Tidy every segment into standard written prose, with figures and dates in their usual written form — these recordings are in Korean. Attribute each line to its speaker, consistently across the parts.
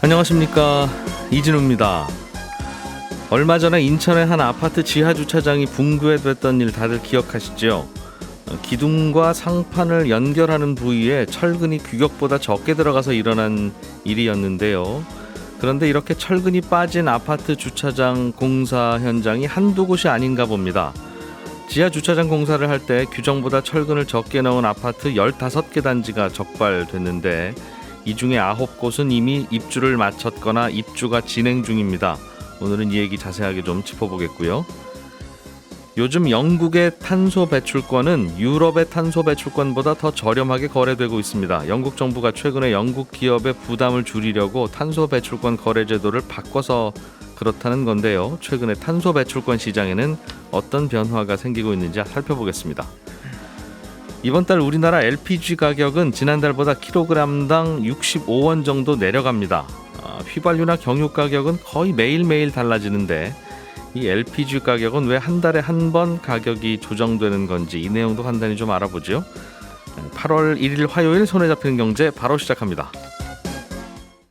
Speaker 1: 안녕하십니까, 이진우입니다. 얼마 전에 인천의 한 아파트 지하 주차장이 붕괴 됐던 일 다들 기억하시죠? 기둥과 상판을 연결하는 부위에 철근이 규격보다 적게 들어가서 일어난 일이었는데요. 그런데 이렇게 철근이 빠진 아파트 주차장 공사 현장이 한두 곳이 아닌가 봅니다. 지하 주차장 공사를 할 때 규정보다 철근을 적게 넣은 아파트 15개 단지가 적발됐는데 이 중에 9곳은 이미 입주를 마쳤거나 입주가 진행 중입니다. 오늘은 이 얘기 자세하게 좀 짚어보겠고요. 요즘 영국의 탄소 배출권은 유럽의 탄소 배출권보다 더 저렴하게 거래되고 있습니다. 영국 정부가 최근에 영국 기업의 부담을 줄이려고 탄소 배출권 거래 제도를 바꿔서 그렇다는 건데요. 최근에 탄소 배출권 시장에는 어떤 변화가 생기고 있는지 살펴보겠습니다. 이번 달 우리나라 LPG 가격은 지난달보다 킬로그램당 65원 정도 내려갑니다. 휘발유나 경유 가격은 거의 매일매일 달라지는데 이 LPG 가격은 왜 한 달에 한 번 가격이 조정되는 건지 이 내용도 간단히 좀 알아보죠. 8월 1일 화요일 손에 잡히는 경제 바로 시작합니다.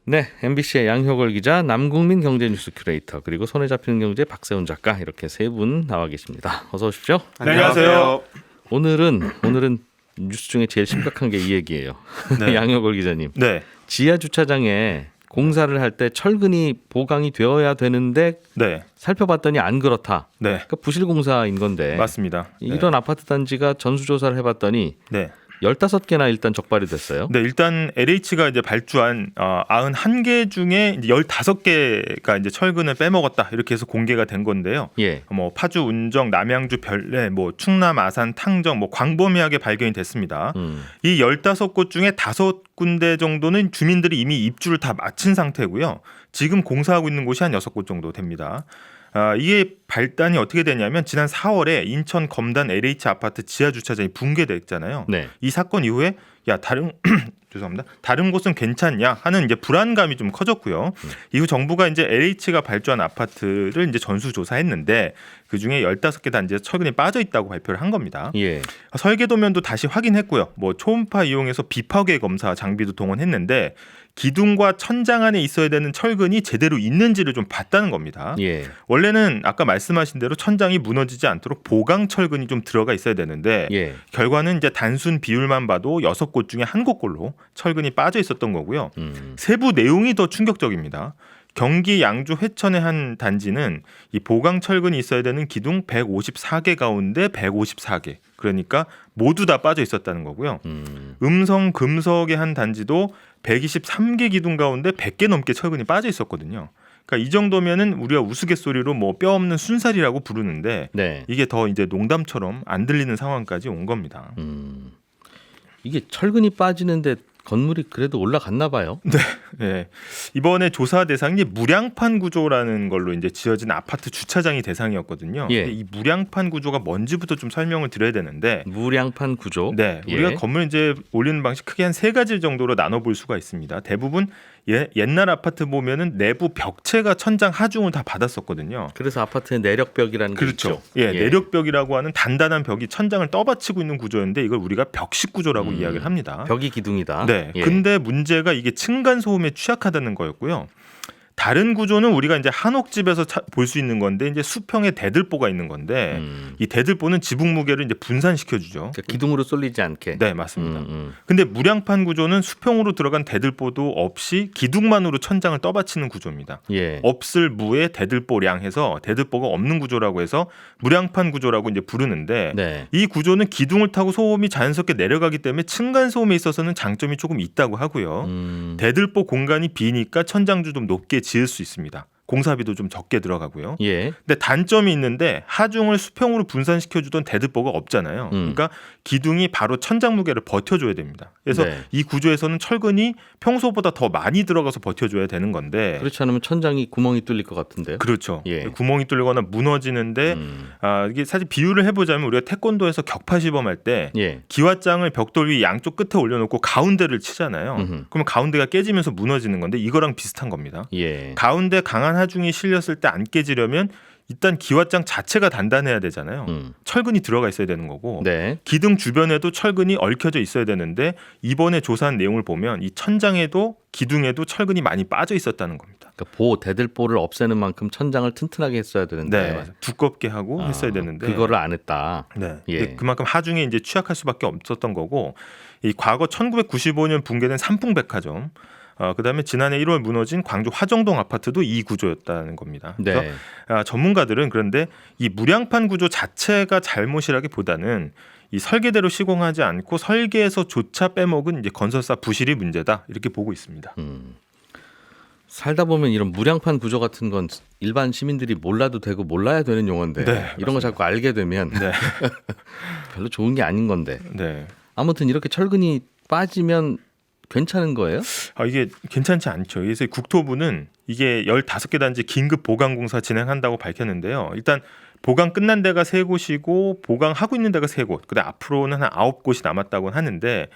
Speaker 1: 네, MBC의 양효걸 기자, 남국민 경제뉴스 큐레이터, 그리고 손에 잡히는 경제 박세훈 작가, 이렇게 세 분 나와 계십니다. 어서 오십시오.
Speaker 2: 안녕하세요.
Speaker 1: 오늘은 뉴스 중에 제일 심각한 게 이 얘기예요.
Speaker 2: 네.
Speaker 1: 양효걸 기자님.
Speaker 2: 네.
Speaker 1: 지하 주차장에 공사를 할 때 철근이 보강이 되어야 되는데
Speaker 2: 네.
Speaker 1: 살펴봤더니 안 그렇다.
Speaker 2: 네.
Speaker 1: 그러니까 부실 공사인 건데.
Speaker 2: 맞습니다.
Speaker 1: 이런 아파트 단지가 전수조사를 해봤더니
Speaker 2: 네.
Speaker 1: 15개나 일단 적발이 됐어요.
Speaker 2: 네, 일단 LH가 이제 발주한 91개 중에 이제 15개가 이제 철근을 빼먹었다. 이렇게 해서 공개가 된 건데요.
Speaker 1: 예.
Speaker 2: 파주, 운정, 남양주, 별내, 충남, 아산, 탕정, 광범위하게 발견이 됐습니다. 이 15곳 중에 5군데 정도는 주민들이 이미 입주를 다 마친 상태고요. 지금 공사하고 있는 곳이 한 6곳 정도 됩니다. 이게 발단이 어떻게 되냐면 지난 4월에 인천 검단 LH 아파트 지하 주차장이 붕괴됐잖아요.
Speaker 1: 네.
Speaker 2: 이 사건 이후에 죄송합니다. 다른 곳은 괜찮냐 하는 이제 불안감이 좀 커졌고요. 이후 정부가 이제 LH가 발주한 아파트를 이제 전수조사했는데 그 중에 15개 단지에 철근이 빠져 있다고 발표를 한 겁니다.
Speaker 1: 예.
Speaker 2: 설계도면도 다시 확인했고요. 초음파 이용해서 비파괴 검사 장비도 동원했는데 기둥과 천장 안에 있어야 되는 철근이 제대로 있는지를 좀 봤다는 겁니다.
Speaker 1: 예.
Speaker 2: 원래는 아까 말씀하신 대로 천장이 무너지지 않도록 보강 철근이 좀 들어가 있어야 되는데
Speaker 1: 예.
Speaker 2: 결과는 이제 단순 비율만 봐도 6곳 중에 한 곳꼴로 철근이 빠져 있었던 거고요. 세부 내용이 더 충격적입니다. 경기 양주 회천의 한 단지는 이 보강 철근이 있어야 되는 기둥 154개 가운데 154개. 그러니까 모두 다 빠져 있었다는 거고요. 음성 금속의 한 단지도 123개 기둥 가운데 100개 넘게 철근이 빠져 있었거든요. 그러니까 이 정도면은 우리가 우스갯소리로 뼈 없는 순살이라고 부르는데
Speaker 1: 네.
Speaker 2: 이게 더 이제 농담처럼 안 들리는 상황까지 온 겁니다.
Speaker 1: 이게 철근이 빠지는데 건물이 그래도 올라갔나 봐요.
Speaker 2: 네. 이번에 조사 대상이 무량판 구조라는 걸로 이제 지어진 아파트 주차장이 대상이었거든요.
Speaker 1: 예.
Speaker 2: 이 무량판 구조가 뭔지부터 좀 설명을 드려야 되는데.
Speaker 1: 무량판 구조.
Speaker 2: 네. 우리가
Speaker 1: 예. 건물
Speaker 2: 건물 이제 올리는 방식 크게 한 3가지 정도로 나눠볼 수가 있습니다. 대부분 옛날 아파트 보면은 내부 벽체가 천장 하중을 다 받았었거든요.
Speaker 1: 그래서 아파트에 내력벽이라는 게
Speaker 2: 그렇죠.
Speaker 1: 있죠.
Speaker 2: 예, 내력벽이라고 하는 단단한 벽이 천장을 떠받치고 있는 구조였는데 이걸 우리가 벽식 구조라고 이야기를 합니다.
Speaker 1: 벽이 기둥이다.
Speaker 2: 네.
Speaker 1: 예.
Speaker 2: 근데 문제가 이게 층간 소음에 취약하다는 거였고요. 다른 구조는 우리가 이제 한옥집에서 볼 수 있는 건데 이제 수평에 대들보가 있는 건데 이 대들보는 지붕 무게를 이제 분산시켜 주죠.
Speaker 1: 그러니까 기둥으로 쏠리지 않게.
Speaker 2: 네, 맞습니다. 근데 무량판 구조는 수평으로 들어간 대들보도 없이 기둥만으로 천장을 떠받치는 구조입니다.
Speaker 1: 예.
Speaker 2: 없을 무에 대들보량 해서 대들보가 없는 구조라고 해서 무량판 구조라고 이제 부르는데
Speaker 1: 네.
Speaker 2: 이 구조는 기둥을 타고 소음이 자연스럽게 내려가기 때문에 층간 소음에 있어서는 장점이 조금 있다고 하고요. 대들보 공간이 비니까 천장도 좀 높게 지을 수 있습니다. 공사비도 좀 적게 들어가고요.
Speaker 1: 예.
Speaker 2: 근데 단점이 있는데 하중을 수평으로 분산시켜주던 대들보가 없잖아요. 그러니까 기둥이 바로 천장 무게를 버텨줘야 됩니다. 그래서
Speaker 1: 네.
Speaker 2: 이 구조에서는 철근이 평소보다 더 많이 들어가서 버텨줘야 되는 건데
Speaker 1: 그렇지 않으면 천장이 구멍이 뚫릴 것 같은데요.
Speaker 2: 그렇죠.
Speaker 1: 예.
Speaker 2: 구멍이 뚫리거나 무너지는데 이게 사실 비유를 해보자면 우리가 태권도에서 격파 시범할 때
Speaker 1: 예.
Speaker 2: 기왓장을 벽돌 위 양쪽 끝에 올려놓고 가운데를 치잖아요. 그러면 가운데가 깨지면서 무너지는 건데 이거랑 비슷한 겁니다.
Speaker 1: 예.
Speaker 2: 가운데 강한 하중이 실렸을 때 안 깨지려면 일단 기와장 자체가 단단해야 되잖아요. 철근이 들어가 있어야 되는 거고
Speaker 1: 네.
Speaker 2: 기둥 주변에도 철근이 얽혀져 있어야 되는데 이번에 조사한 내용을 보면 이 천장에도 기둥에도 철근이 많이 빠져 있었다는 겁니다.
Speaker 1: 그러니까 대들보를 없애는 만큼 천장을 튼튼하게 했어야 되는데
Speaker 2: 네, 맞아요. 두껍게 하고 했어야 되는데
Speaker 1: 그거를 안 했다.
Speaker 2: 네,
Speaker 1: 예.
Speaker 2: 그만큼 하중에 이제 취약할 수밖에 없었던 거고 이 과거 1995년 붕괴된 삼풍백화점 그다음에 지난해 1월 무너진 광주 화정동 아파트도 이 구조였다는 겁니다.
Speaker 1: 네.
Speaker 2: 그래서 전문가들은 그런데 이 무량판 구조 자체가 잘못이라기보다는 이 설계대로 시공하지 않고 설계에서조차 빼먹은 이제 건설사 부실이 문제다 이렇게 보고 있습니다.
Speaker 1: 살다 보면 이런 무량판 구조 같은 건 일반 시민들이 몰라도 되고 몰라야 되는 용어인데
Speaker 2: 네,
Speaker 1: 이런 거 자꾸 알게 되면
Speaker 2: 네.
Speaker 1: 별로 좋은 게 아닌 건데.
Speaker 2: 네.
Speaker 1: 아무튼 이렇게 철근이 빠지면 괜찮은 거예요?
Speaker 2: 이게 괜찮지 않죠. 그래서 국토부는 이게 15개 단지 긴급 보강 공사 진행한다고 밝혔는데요. 일단 보강 끝난 데가 3곳이고 보강하고 있는 데가 3곳. 그다음 앞으로는 한 9곳이 남았다고 하는데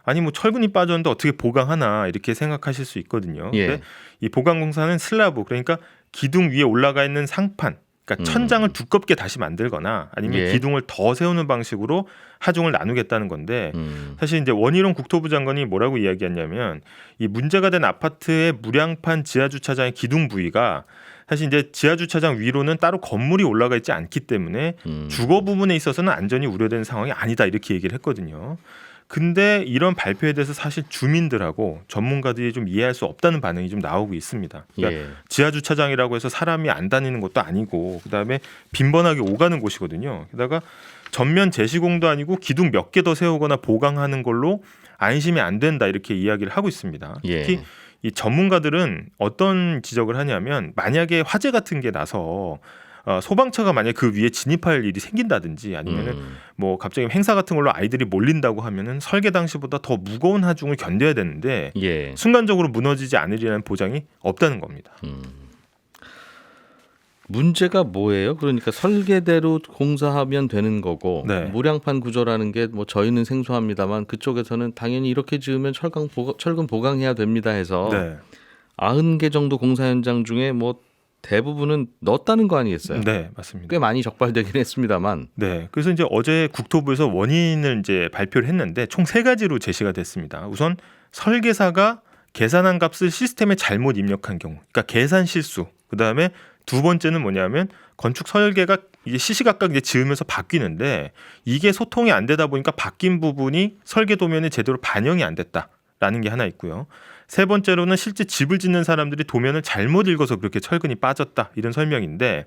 Speaker 2: 아니 뭐 철근이 빠졌는데 어떻게 보강하나 이렇게 생각하실 수 있거든요.
Speaker 1: 예.
Speaker 2: 근데 이 보강 공사는 슬라브 그러니까 기둥 위에 올라가 있는 상판 그러니까 천장을 두껍게 다시 만들거나 아니면
Speaker 1: 예.
Speaker 2: 기둥을 더 세우는 방식으로 하중을 나누겠다는 건데 사실 이제 원희룡 국토부 장관이 뭐라고 이야기했냐면 이 문제가 된 아파트의 무량판 지하 주차장의 기둥 부위가 사실 이제 지하 주차장 위로는 따로 건물이 올라가 있지 않기 때문에 주거 부분에 있어서는 안전이 우려되는 상황이 아니다 이렇게 얘기를 했거든요. 근데 이런 발표에 대해서 사실 주민들하고 전문가들이 좀 이해할 수 없다는 반응이 좀 나오고 있습니다. 그러니까
Speaker 1: 예.
Speaker 2: 지하 주차장이라고 해서 사람이 안 다니는 것도 아니고 그다음에 빈번하게 오가는 곳이거든요. 게다가 전면 재시공도 아니고 기둥 몇 개 더 세우거나 보강하는 걸로 안심이 안 된다 이렇게 이야기를 하고 있습니다.
Speaker 1: 예.
Speaker 2: 특히 이 전문가들은 어떤 지적을 하냐면 만약에 화재 같은 게 나서 소방차가 만약 그 위에 진입할 일이 생긴다든지 아니면은 뭐 갑자기 행사 같은 걸로 아이들이 몰린다고 하면은 설계 당시보다 더 무거운 하중을 견뎌야 되는데
Speaker 1: 예.
Speaker 2: 순간적으로 무너지지 않으리라는 보장이 없다는 겁니다.
Speaker 1: 문제가 뭐예요? 그러니까 설계대로 공사하면 되는 거고
Speaker 2: 네.
Speaker 1: 무량판 구조라는 게 뭐 저희는 생소합니다만 그쪽에서는 당연히 이렇게 지으면 철근 보강해야 됩니다 해서
Speaker 2: 네.
Speaker 1: 90개 정도 공사 현장 중에 뭐 대부분은 넣었다는 거 아니겠어요?
Speaker 2: 네, 맞습니다.
Speaker 1: 꽤 많이 적발되긴 했습니다만.
Speaker 2: 네, 그래서 이제 어제 국토부에서 원인을 이제 발표를 했는데 총 3가지로 제시가 됐습니다. 우선 설계사가 계산한 값을 시스템에 잘못 입력한 경우, 그러니까 계산 실수. 그 다음에 두 번째는 뭐냐면 건축 설계가 이게 시시각각 이제 지으면서 바뀌는데 이게 소통이 안 되다 보니까 바뀐 부분이 설계 도면에 제대로 반영이 안 됐다라는 게 하나 있고요. 세 번째로는 실제 집을 짓는 사람들이 도면을 잘못 읽어서 그렇게 철근이 빠졌다 이런 설명인데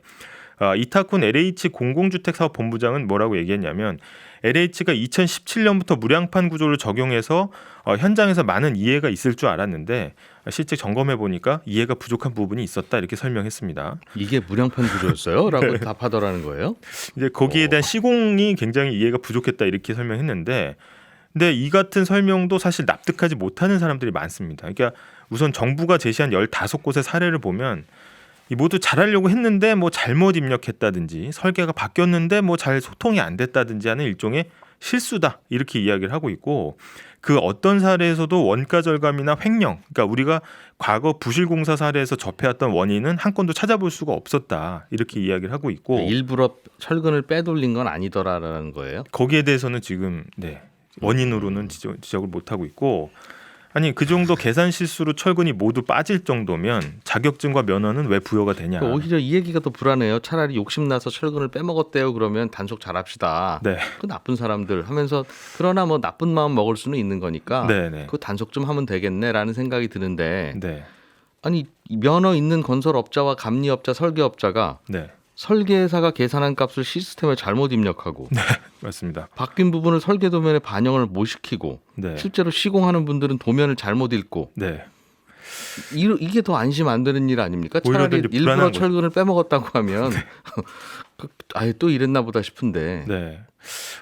Speaker 2: 이타쿤 LH 공공주택사업본부장은 뭐라고 얘기했냐면 LH가 2017년부터 무량판 구조를 적용해서 현장에서 많은 이해가 있을 줄 알았는데 실제 점검해 보니까 이해가 부족한 부분이 있었다 이렇게 설명했습니다.
Speaker 1: 이게 무량판 구조였어요?라고 답하더라는 거예요.
Speaker 2: 이제 거기에 대한 시공이 굉장히 이해가 부족했다 이렇게 설명했는데 근데 이 같은 설명도 사실 납득하지 못하는 사람들이 많습니다. 그러니까 우선 정부가 제시한 15곳의 사례를 보면 이 모두 잘하려고 했는데 뭐 잘못 입력했다든지 설계가 바뀌었는데 뭐 잘 소통이 안 됐다든지 하는 일종의 실수다 이렇게 이야기를 하고 있고 그 어떤 사례에서도 원가 절감이나 횡령 그러니까 우리가 과거 부실공사 사례에서 접해왔던 원인은 한 건도 찾아볼 수가 없었다 이렇게 이야기를 하고 있고
Speaker 1: 일부러 철근을 빼돌린 건 아니더라라는 거예요.
Speaker 2: 거기에 대해서는 지금 원인으로는 지적을 못하고 있고 아니 그 정도 계산 실수로 철근이 모두 빠질 정도면 자격증과 면허는 왜 부여가 되냐.
Speaker 1: 오히려 이 얘기가 더 불안해요. 차라리 욕심나서 철근을 빼먹었대요. 그러면 단속 잘합시다.
Speaker 2: 네.
Speaker 1: 그 나쁜 사람들 하면서 그러나 뭐 나쁜 마음 먹을 수는 있는 거니까
Speaker 2: 네네.
Speaker 1: 그 단속 좀 하면 되겠네라는 생각이 드는데
Speaker 2: 네.
Speaker 1: 아니 면허 있는 건설업자와 감리업자 설계업자가
Speaker 2: 네.
Speaker 1: 설계사가 계산한 값을 시스템에 잘못 입력하고
Speaker 2: 맞습니다.
Speaker 1: 바뀐 부분을 설계 도면에 반영을 못 시키고
Speaker 2: 네.
Speaker 1: 실제로 시공하는 분들은 도면을 잘못 읽고
Speaker 2: 네.
Speaker 1: 이게 더 안심 안 되는 일 아닙니까?
Speaker 2: 오히려
Speaker 1: 차라리
Speaker 2: 이제
Speaker 1: 일부러
Speaker 2: 불안한
Speaker 1: 철근을 빼먹었다고 하면 아예 또 이랬나 보다 싶은데.
Speaker 2: 네.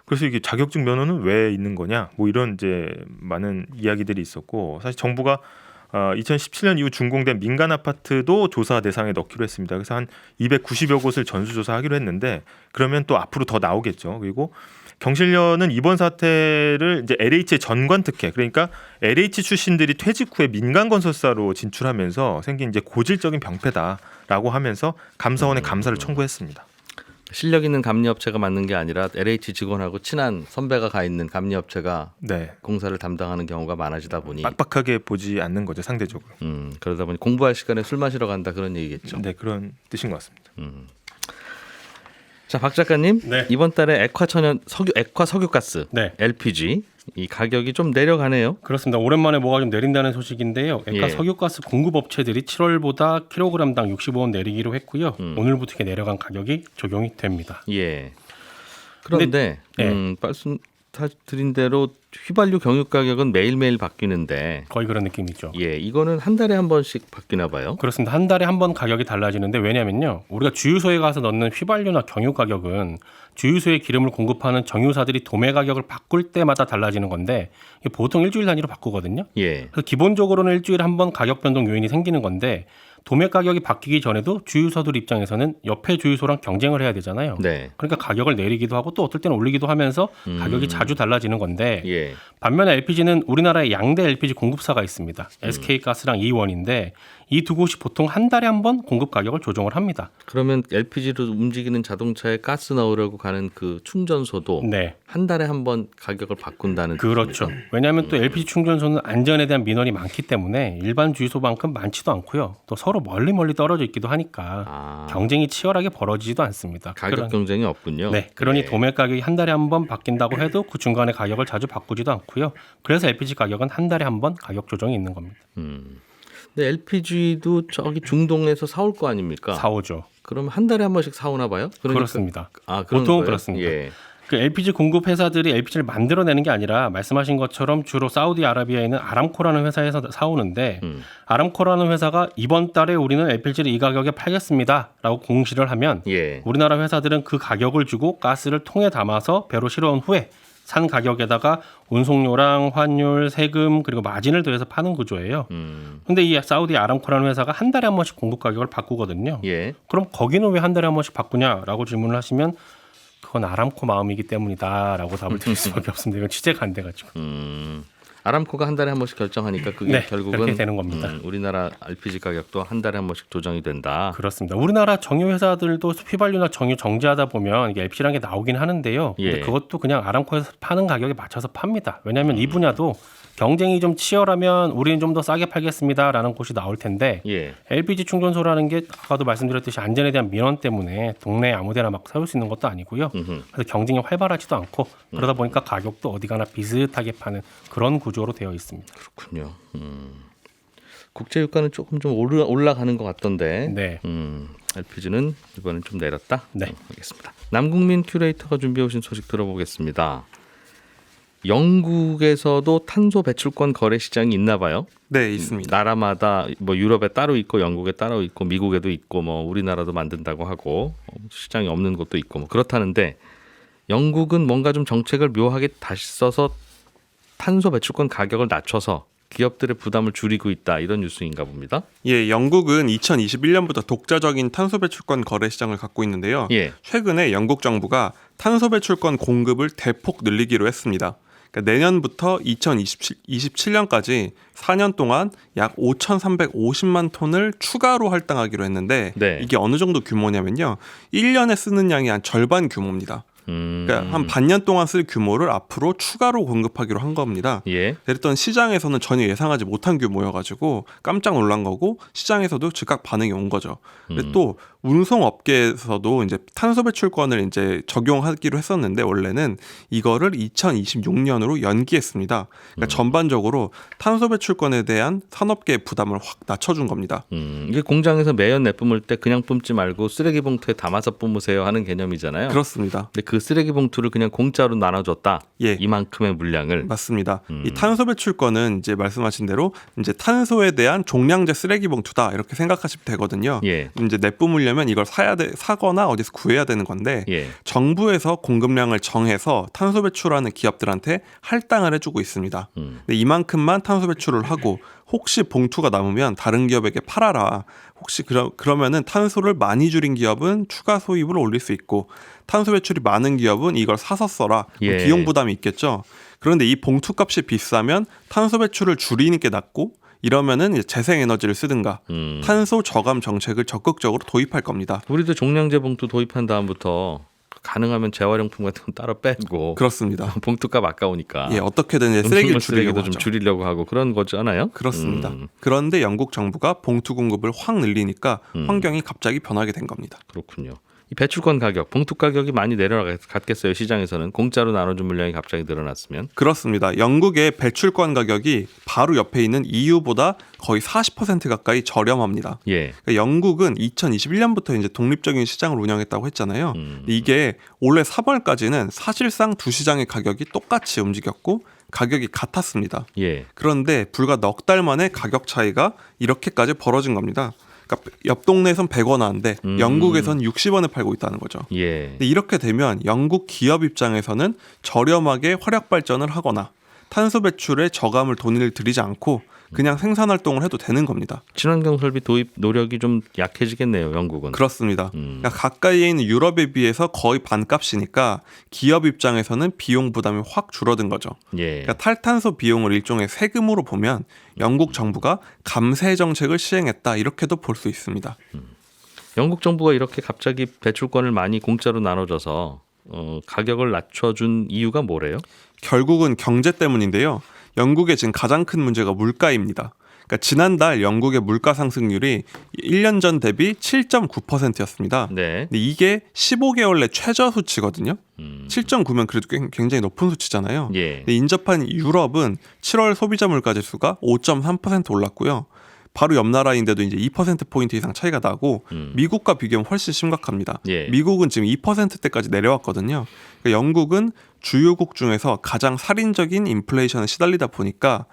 Speaker 2: 그래서 이게 자격증 면허는 왜 있는 거냐? 뭐 이런 이제 많은 이야기들이 있었고 사실 정부가 2017년 이후 준공된 민간 아파트도 조사 대상에 넣기로 했습니다. 그래서 한 290여 곳을 전수조사하기로 했는데 그러면 또 앞으로 더 나오겠죠. 그리고 경실련은 이번 사태를 이제 LH의 전관 특혜, 그러니까 LH 출신들이 퇴직 후에 민간 건설사로 진출하면서 생긴 이제 고질적인 병폐다라고 하면서 감사원에 감사를 청구했습니다.
Speaker 1: 실력 있는 감리업체가 맞는 게 아니라 LH 직원하고 친한 선배가 가 있는 감리업체가
Speaker 2: 네.
Speaker 1: 공사를 담당하는 경우가 많아지다 보니
Speaker 2: 빡빡하게 보지 않는 거죠, 상대적으로.
Speaker 1: 그러다 보니 공부할 시간에 술 마시러 간다 그런 얘기겠죠.
Speaker 2: 네, 그런 뜻인 것 같습니다.
Speaker 1: 자, 박 작가님,
Speaker 3: 네.
Speaker 1: 이번 달에 액화 석유가스
Speaker 3: 네.
Speaker 1: LPG 이 가격이 좀 내려가네요.
Speaker 3: 그렇습니다. 오랜만에 뭐가 좀 내린다는 소식인데요. 액화
Speaker 1: 예.
Speaker 3: 석유가스 공급업체들이 7월보다 킬로그램당 65원 내리기로 했고요. 오늘부터 이렇게 내려간 가격이 적용이 됩니다.
Speaker 1: 예. 그런데
Speaker 3: 네.
Speaker 1: 말씀드린 대로 휘발유 경유 가격은 매일매일 바뀌는데
Speaker 3: 거의 그런 느낌이죠.
Speaker 1: 예, 이거는 한 달에 한 번씩 바뀌나 봐요.
Speaker 3: 그렇습니다. 한 달에 한 번 가격이 달라지는데 왜냐면요. 우리가 주유소에 가서 넣는 휘발유나 경유 가격은 주유소에 기름을 공급하는 정유사들이 도매 가격을 바꿀 때마다 달라지는 건데 이게 보통 일주일 단위로 바꾸거든요.
Speaker 1: 예.
Speaker 3: 그래서 기본적으로는 일주일에 한 번 가격 변동 요인이 생기는 건데 도매 가격이 바뀌기 전에도 주유소들 입장에서는 옆에 주유소랑 경쟁을 해야 되잖아요.
Speaker 1: 네.
Speaker 3: 그러니까 가격을 내리기도 하고 또 어떨 때는 올리기도 하면서 가격이 자주 달라지는 건데
Speaker 1: 예.
Speaker 3: 반면에 LPG는 우리나라에 양대 LPG 공급사가 있습니다. SK가스랑 이원인데 이 두 곳이 보통 한 달에 한 번 공급 가격을 조정을 합니다.
Speaker 1: 그러면 LPG로 움직이는 자동차에 가스 넣으려고 가는 그 충전소도
Speaker 3: 네.
Speaker 1: 한 달에 한 번 가격을 바꾼다는
Speaker 3: 그렇죠.
Speaker 1: 뜻입니까?
Speaker 3: 왜냐하면 또 LPG 충전소는 안전에 대한 민원이 많기 때문에 일반 주유소만큼 많지도 않고요. 또 서로 멀리 떨어져 있기도 하니까 경쟁이 치열하게 벌어지지도 않습니다.
Speaker 1: 가격 경쟁이 없군요.
Speaker 3: 네, 그러니 도매 가격이 한 달에 한 번 바뀐다고 해도 그 중간에 가격을 자주 바꾸지도 않고요. 그래서 LPG 가격은 한 달에 한 번 가격 조정이 있는 겁니다.
Speaker 1: 근데 LPG도 저기 중동에서 사올 거 아닙니까?
Speaker 3: 사오죠.
Speaker 1: 그럼 한 달에 한 번씩 사오나 봐요? 그러니까,
Speaker 3: 그렇습니다.
Speaker 1: 그런
Speaker 3: 보통은
Speaker 1: 거예요?
Speaker 3: 그렇습니다.
Speaker 1: 예.
Speaker 3: 그 LPG 공급 회사들이 LPG를 만들어내는 게 아니라 말씀하신 것처럼 주로 사우디아라비아에 있는 아람코라는 회사에서 사오는데 아람코라는 회사가 이번 달에 우리는 LPG를 이 가격에 팔겠습니다라고 공시를 하면
Speaker 1: 예.
Speaker 3: 우리나라 회사들은 그 가격을 주고 가스를 통에 담아서 배로 실어온 후에 산 가격에다가 운송료랑 환율, 세금 그리고 마진을 더해서 파는 구조예요. 근데 이 사우디 아람코라는 회사가 한 달에 한 번씩 공급 가격을 바꾸거든요.
Speaker 1: 예.
Speaker 3: 그럼 거기는 왜 한 달에 한 번씩 바꾸냐라고 질문을 하시면 그건 아람코 마음이기 때문이다라고 답을 드릴 수밖에 없습니다. 이건 취재가 안 돼가지고.
Speaker 1: 아람코가 한 달에 한 번씩 결정하니까 그게
Speaker 3: 네,
Speaker 1: 결국은
Speaker 3: 그렇게 되는 겁니다.
Speaker 1: 우리나라 LPG 가격도 한 달에 한 번씩 조정이 된다.
Speaker 3: 그렇습니다. 우리나라 정유 회사들도 휘발유나 정유 정제하다 보면 이게 LPG라는 게 나오긴 하는데요.
Speaker 1: 예.
Speaker 3: 근데 그것도 그냥 아람코에서 파는 가격에 맞춰서 팝니다. 왜냐하면 이 분야도 경쟁이 좀 치열하면 우리는 좀 더 싸게 팔겠습니다라는 곳이 나올 텐데
Speaker 1: 예.
Speaker 3: LPG 충전소라는 게 아까도 말씀드렸듯이 안전에 대한 민원 때문에 동네에 아무데나 막 세울 수 있는 것도 아니고요. 그래서 경쟁이 활발하지도 않고 그러다 보니까 가격도 어디 가나 비슷하게 파는 그런 구조로 되어 있습니다.
Speaker 1: 그렇군요. 국제 유가는 조금 좀 올라가는 것 같던데.
Speaker 3: 네.
Speaker 1: LPG는 이번엔 좀 내렸다.
Speaker 3: 네.
Speaker 1: 알겠습니다. 남국민 큐레이터가 준비해 오신 소식 들어보겠습니다. 영국에서도 탄소 배출권 거래 시장이 있나 봐요.
Speaker 4: 네, 있습니다.
Speaker 1: 나라마다 뭐 유럽에 따로 있고 영국에 따로 있고 미국에도 있고 뭐 우리나라도 만든다고 하고 시장이 없는 곳도 있고 뭐 그렇다는데 영국은 뭔가 좀 정책을 묘하게 다시 써서 탄소 배출권 가격을 낮춰서 기업들의 부담을 줄이고 있다 이런 뉴스인가 봅니다.
Speaker 4: 예, 영국은 2021년부터 독자적인 탄소 배출권 거래 시장을 갖고 있는데요.
Speaker 1: 예.
Speaker 4: 최근에 영국 정부가 탄소 배출권 공급을 대폭 늘리기로 했습니다. 그러니까 내년부터 2027년까지 4년 동안 약 5,350만 톤을 추가로 할당하기로 했는데
Speaker 1: 네.
Speaker 4: 이게 어느 정도 규모냐면요. 1년에 쓰는 양이 한 절반 규모입니다. 그러니까 한 반년 동안 쓸 규모를 앞으로 추가로 공급하기로 한 겁니다.
Speaker 1: 예.
Speaker 4: 그랬던 시장에서는 전혀 예상하지 못한 규모여가지고 깜짝 놀란 거고 시장에서도 즉각 반응이 온 거죠. 근데 또 운송업계에서도 이제 탄소 배출권을 이제 적용하기로 했었는데 원래는 이거를 2026년으로 연기했습니다. 그러니까 전반적으로 탄소 배출권에 대한 산업계의 부담을 확 낮춰준 겁니다.
Speaker 1: 이게 공장에서 매연 내뿜을 때 그냥 뿜지 말고 쓰레기 봉투에 담아서 뿜으세요 하는 개념이잖아요.
Speaker 4: 그렇습니다.
Speaker 1: 근데 그 쓰레기 봉투를 그냥 공짜로 나눠줬다.
Speaker 4: 예.
Speaker 1: 이만큼의 물량을.
Speaker 4: 맞습니다. 이 탄소 배출권은 이제 말씀하신 대로 이제 탄소에 대한 종량제 쓰레기 봉투다 이렇게 생각하시면 되거든요.
Speaker 1: 예.
Speaker 4: 이제 내뿜 물량 만들려면 이걸 사거나 어디서 구해야 되는 건데
Speaker 1: 예.
Speaker 4: 정부에서 공급량을 정해서 탄소 배출하는 기업들한테 할당을 해주고 있습니다. 근데 이만큼만 탄소 배출을 하고 혹시 봉투가 남으면 다른 기업에게 팔아라. 혹시 그러면은 탄소를 많이 줄인 기업은 추가 소입을 올릴 수 있고 탄소 배출이 많은 기업은 이걸 사서 써라.
Speaker 1: 예.
Speaker 4: 비용 부담이 있겠죠. 그런데 이 봉투 값이 비싸면 탄소 배출을 줄이는 게 낫고 이러면은 이제 재생에너지를 쓰든가 탄소 저감 정책을 적극적으로 도입할 겁니다.
Speaker 1: 우리도 종량제 봉투 도입한 다음부터 가능하면 재활용품 같은 건 따로 빼고
Speaker 4: 그렇습니다.
Speaker 1: 봉투값 아까우니까
Speaker 4: 예, 어떻게든 이제 쓰레기를 줄이려고
Speaker 1: 쓰레기도 좀
Speaker 4: 하죠.
Speaker 1: 줄이려고 하고 그런 거잖아요.
Speaker 4: 그렇습니다. 그런데 영국 정부가 봉투 공급을 확 늘리니까 환경이 갑자기 변하게 된 겁니다.
Speaker 1: 그렇군요. 이 배출권 가격, 봉투 가격이 많이 내려갔겠어요. 시장에서는 공짜로 나눠준 물량이 갑자기 늘어났으면.
Speaker 4: 그렇습니다. 영국의 배출권 가격이 바로 옆에 있는 EU보다 거의 40% 가까이 저렴합니다.
Speaker 1: 예.
Speaker 4: 그러니까 영국은 2021년부터 이제 독립적인 시장을 운영했다고 했잖아요. 이게 올해 3월까지는 사실상 두 시장의 가격이 똑같이 움직였고 가격이 같았습니다.
Speaker 1: 예.
Speaker 4: 그런데 불과 넉 달 만에 가격 차이가 이렇게까지 벌어진 겁니다. 그러니까 옆 동네에선 100원 하는데 영국에선 60원에 팔고 있다는 거죠.
Speaker 1: 예.
Speaker 4: 근데 이렇게 되면 영국 기업 입장에서는 저렴하게 화력 발전을 하거나 탄소 배출에 저감을 돈을 들이지 않고 그냥 생산 활동을 해도 되는 겁니다.
Speaker 1: 친환경 설비 도입 노력이 좀 약해지겠네요. 영국은.
Speaker 4: 그렇습니다. 그러니까 가까이에 있는 유럽에 비해서 거의 반값이니까 기업 입장에서는 비용 부담이 확 줄어든 거죠.
Speaker 1: 예.
Speaker 4: 그러니까 탈탄소 비용을 일종의 세금으로 보면 영국 정부가 감세 정책을 시행했다 이렇게도 볼 수 있습니다.
Speaker 1: 영국 정부가 이렇게 갑자기 배출권을 많이 공짜로 나눠줘서 가격을 낮춰준 이유가 뭐래요?
Speaker 4: 결국은 경제 때문인데요. 영국의 지금 가장 큰 문제가 물가입니다. 그러니까 지난달 영국의 물가 상승률이 1년 전 대비 7.9%였습니다.
Speaker 1: 네.
Speaker 4: 근데 이게 15개월 내 최저 수치거든요. 7.9면 그래도 굉장히 높은 수치잖아요.
Speaker 1: 예.
Speaker 4: 근데 인접한 유럽은 7월 소비자 물가 지수가 5.3% 올랐고요. 바로 옆 나라인데도 이제 2%포인트 이상 차이가 나고 미국과 비교하면 훨씬 심각합니다.
Speaker 1: 예.
Speaker 4: 미국은 지금 2%대까지 내려왔거든요. 그러니까 영국은 주요국 중에서 가장 살인적인 인플레이션에 시달리다 보니까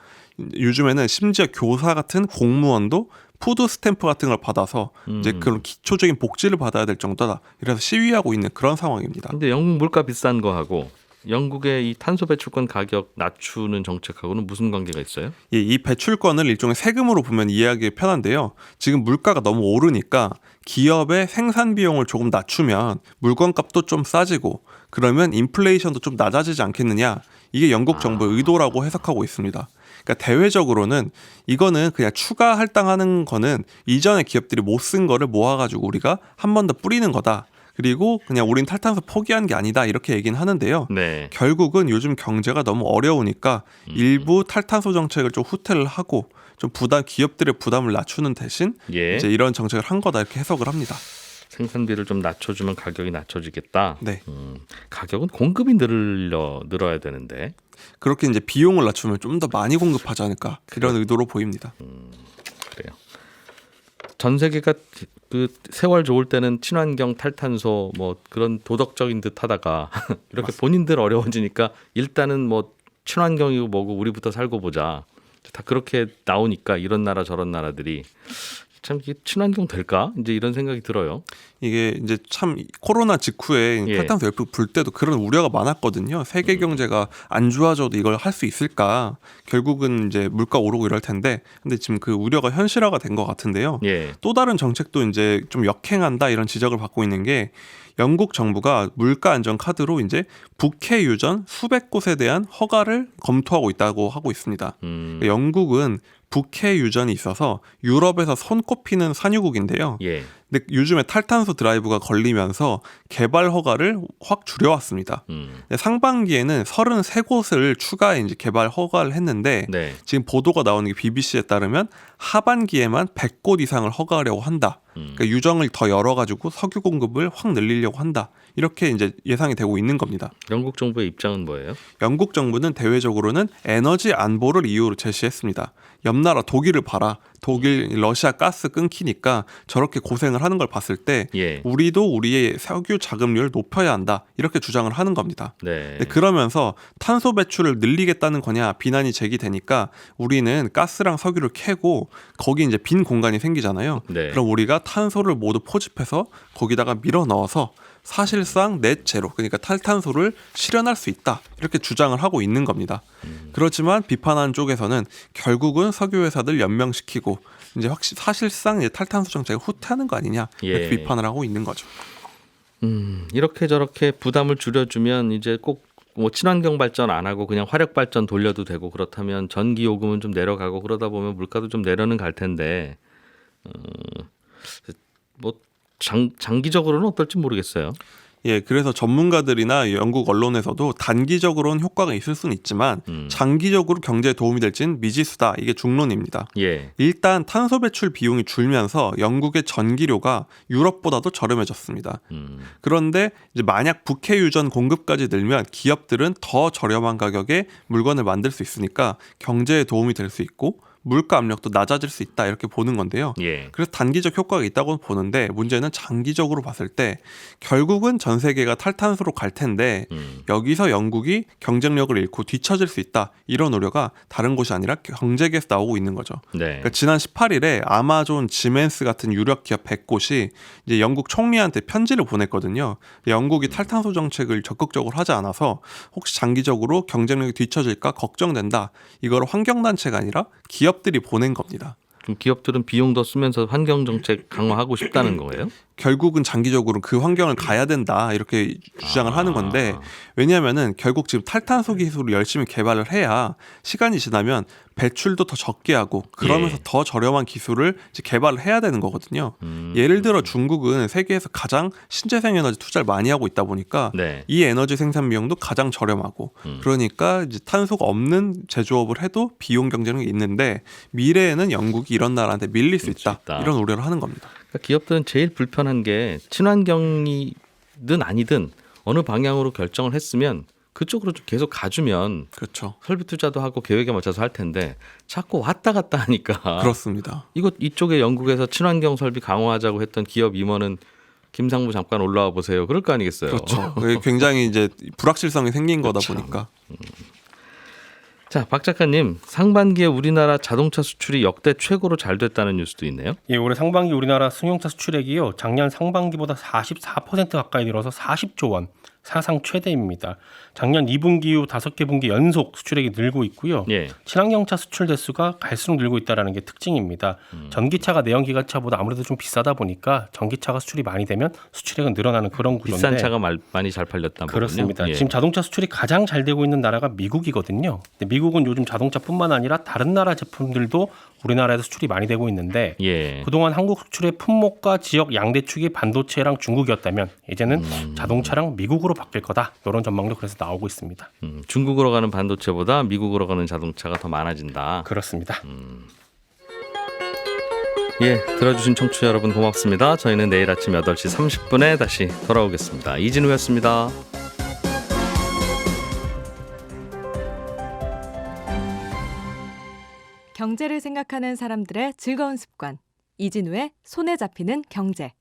Speaker 4: 요즘에는 심지어 교사 같은 공무원도 푸드 스탬프 같은 걸 받아서 이제 그런 기초적인 복지를 받아야 될 정도다. 이래서 시위하고 있는 그런 상황입니다.
Speaker 1: 근데 영국 물가 비싼 거하고 영국의 이 탄소 배출권 가격 낮추는 정책하고는 무슨 관계가 있어요?
Speaker 4: 예, 이 배출권을 일종의 세금으로 보면 이해하기 편한데요. 지금 물가가 너무 오르니까 기업의 생산 비용을 조금 낮추면 물건값도 좀 싸지고 그러면 인플레이션도 좀 낮아지지 않겠느냐. 이게 영국 정부의 의도라고 해석하고 있습니다. 그러니까 대외적으로는 이거는 그냥 추가 할당하는 거는 이전에 기업들이 못 쓴 거를 모아가지고 우리가 한 번 더 뿌리는 거다. 그리고 그냥 우린 탈탄소 포기한 게 아니다 이렇게 얘기는 하는데요.
Speaker 1: 네.
Speaker 4: 결국은 요즘 경제가 너무 어려우니까 일부 탈탄소 정책을 좀 후퇴를 하고 좀 기업들의 부담을 낮추는 대신
Speaker 1: 예.
Speaker 4: 이제 이런 정책을 한 거다 이렇게 해석을 합니다.
Speaker 1: 생산비를 좀 낮춰주면 가격이 낮춰지겠다.
Speaker 4: 네.
Speaker 1: 가격은 공급이 늘어야 되는데.
Speaker 4: 그렇게 이제 비용을 낮추면 좀 더 많이 공급하지 않을까 이런 의도로 보입니다.
Speaker 1: 그래요. 전 세계가 그 세월 좋을 때는 친환경 탈탄소 뭐 그런 도덕적인 듯 하다가 이렇게 본인들 어려워지니까 일단은 뭐 친환경이고 뭐고 우리부터 살고 보자. 다 그렇게 나오니까 이런 나라 저런 나라들이 참 이게 친환경 될까? 이제 이런 생각이 들어요.
Speaker 4: 이게 이제 참 코로나 직후에
Speaker 1: 예.
Speaker 4: 탈탄소 열풍 불 때도 그런 우려가 많았거든요. 세계 경제가 안 좋아져도 이걸 할 수 있을까? 결국은 이제 물가 오르고 이럴 텐데, 근데 지금 그 우려가 현실화가 된 것 같은데요.
Speaker 1: 예.
Speaker 4: 또 다른 정책도 이제 좀 역행한다 이런 지적을 받고 있는 게 영국 정부가 물가 안정 카드로 이제 부캐 유전 수백 곳에 대한 허가를 검토하고 있다고 하고 있습니다. 영국은 부캐 유전이 있어서 유럽에서 손꼽히는 산유국인데요.
Speaker 1: 예.
Speaker 4: 근데 요즘에 탈탄소 드라이브가 걸리면서 개발 허가를 확 줄여왔습니다. 상반기에는 33곳을 추가해 이제 개발 허가를 했는데
Speaker 1: 네.
Speaker 4: 지금 보도가 나오는 게 BBC에 따르면 하반기에만 100곳 이상을 허가하려고 한다. 그러니까 유정을 더 열어가지고 석유 공급을 확 늘리려고 한다. 이렇게 이제 예상이 되고 있는 겁니다.
Speaker 1: 영국 정부의 입장은 뭐예요?
Speaker 4: 영국 정부는 대외적으로는 에너지 안보를 이유로 제시했습니다. 옆 나라 독일을 봐라. 독일, 러시아 가스 끊기니까 저렇게 고생을 하는 걸 봤을 때
Speaker 1: 예.
Speaker 4: 우리도 우리의 석유 자급률을 높여야 한다. 이렇게 주장을 하는 겁니다.
Speaker 1: 네.
Speaker 4: 근데 그러면서 탄소 배출을 늘리겠다는 거냐 비난이 제기되니까 우리는 가스랑 석유를 캐고 거기 이제 빈 공간이 생기잖아요.
Speaker 1: 네.
Speaker 4: 그럼 우리가 탄소를 모두 포집해서 거기다가 밀어 넣어서 사실상 넷 제로, 그러니까 탈탄소를 실현할 수 있다. 이렇게 주장을 하고 있는 겁니다. 그렇지만 비판하는 쪽에서는 결국은 석유 회사들 연명시키고 이제 사실상 이제 탈탄소 정책을 후퇴하는 거 아니냐 이렇게
Speaker 1: 예.
Speaker 4: 비판을 하고 있는 거죠.
Speaker 1: 이렇게 저렇게 부담을 줄여주면 이제 꼭 뭐 친환경 발전 안 하고 그냥 화력 발전 돌려도 되고 그렇다면 전기 요금은 좀 내려가고 그러다 보면 물가도 좀 내려는 갈 텐데 뭐 장기적으로는 어떨지 모르겠어요.
Speaker 4: 예, 그래서 전문가들이나 영국 언론에서도 단기적으로는 효과가 있을 수는 있지만 장기적으로 경제에 도움이 될지는 미지수다. 이게 중론입니다.
Speaker 1: 예.
Speaker 4: 일단 탄소 배출 비용이 줄면서 영국의 전기료가 유럽보다도 저렴해졌습니다. 그런데 이제 만약 북해 유전 공급까지 늘면 기업들은 더 저렴한 가격에 물건을 만들 수 있으니까 경제에 도움이 될 수 있고 물가 압력도 낮아질 수 있다 이렇게 보는 건데요.
Speaker 1: 예.
Speaker 4: 그래서 단기적 효과가 있다고 보는데 문제는 장기적으로 봤을 때 결국은 전 세계가 탈탄소로 갈 텐데 여기서 영국이 경쟁력을 잃고 뒤처질 수 있다 이런 우려가 다른 곳이 아니라 경제계에서 나오고 있는 거죠.
Speaker 1: 네.
Speaker 4: 그러니까 지난 18일에 아마존, 지멘스 같은 유력 기업 100곳이 이제 영국 총리한테 편지를 보냈거든요. 영국이 탈탄소 정책을 적극적으로 하지 않아서 혹시 장기적으로 경쟁력이 뒤처질까 걱정된다. 이걸 환경단체가 아니라 기업들이 보낸 겁니다.
Speaker 1: 그럼 기업들은 비용 더 쓰면서 환경 정책 강화하고 싶다는 거예요?
Speaker 4: 결국은 장기적으로 그 환경을 가야 된다 이렇게 주장을 하는 건데 왜냐하면은 결국 지금 탈탄소 기술을 열심히 개발을 해야 시간이 지나면 배출도 더 적게 하고 그러면서
Speaker 1: 예.
Speaker 4: 더 저렴한 기술을 이제 개발을 해야 되는 거거든요. 예를 들어 중국은 세계에서 가장 신재생 에너지 투자를 많이 하고 있다 보니까
Speaker 1: 네.
Speaker 4: 이 에너지 생산 비용도 가장 저렴하고 그러니까 이제 탄소가 없는 제조업을 해도 비용 경쟁력이 있는데 미래에는 영국이 이런 나라한테 밀릴 수 있다. 이런 우려를 하는 겁니다.
Speaker 1: 그러니까 기업들은 제일 불편한 게 친환경이든 아니든 어느 방향으로 결정을 했으면 그쪽으로 좀 계속 가주면
Speaker 4: 그렇죠.
Speaker 1: 설비 투자도 하고 계획에 맞춰서 할 텐데 자꾸 왔다 갔다 하니까
Speaker 4: 그렇습니다.
Speaker 1: 이쪽에 영국에서 친환경 설비 강화하자고 했던 기업 임원은 김상무 잠깐 올라와 보세요. 그럴 거 아니겠어요.
Speaker 4: 그렇죠. 그게 굉장히 이제 불확실성이 생긴 거다
Speaker 1: 그렇죠.
Speaker 4: 보니까.
Speaker 1: 자, 박 작가님, 상반기에 우리나라 자동차 수출이 역대 최고로 잘 됐다는 뉴스도 있네요.
Speaker 3: 예, 올해 상반기 우리나라 승용차 수출액이요. 작년 상반기보다 44% 가까이 늘어서 40조 원. 사상 최대입니다. 작년 2분기 후 5개 분기 연속 수출액이 늘고 있고요.
Speaker 1: 예.
Speaker 3: 친환경차 수출 대수가 갈수록 늘고 있다는 게 특징입니다. 전기차가 내연기관차보다 아무래도 좀 비싸다 보니까 전기차가 수출이 많이 되면 수출액은 늘어나는 그런 구조인데
Speaker 1: 비싼 차가 많이 잘 팔렸다는
Speaker 3: 그렇습니다.
Speaker 1: 거군요. 예.
Speaker 3: 지금 자동차 수출이 가장 잘 되고 있는 나라가 미국이거든요. 근데 미국은 요즘 자동차뿐만 아니라 다른 나라 제품들도 우리나라에서 수출이 많이 되고 있는데
Speaker 1: 예.
Speaker 3: 그동안 한국 수출의 품목과 지역 양대축이 반도체랑 중국이었다면 이제는 자동차랑 미국으로 바뀔 거다. 이런 전망도 그래서 나오고 있습니다.
Speaker 1: 중국으로 가는 반도체보다 미국으로 가는 자동차가 더 많아진다.
Speaker 3: 그렇습니다.
Speaker 1: 예, 들어주신 청취자 여러분 고맙습니다. 저희는 내일 아침 8시 30분에 다시 돌아오겠습니다. 이진우였습니다.
Speaker 5: 경제를 생각하는 사람들의 즐거운 습관. 이진우의 손에 잡히는 경제.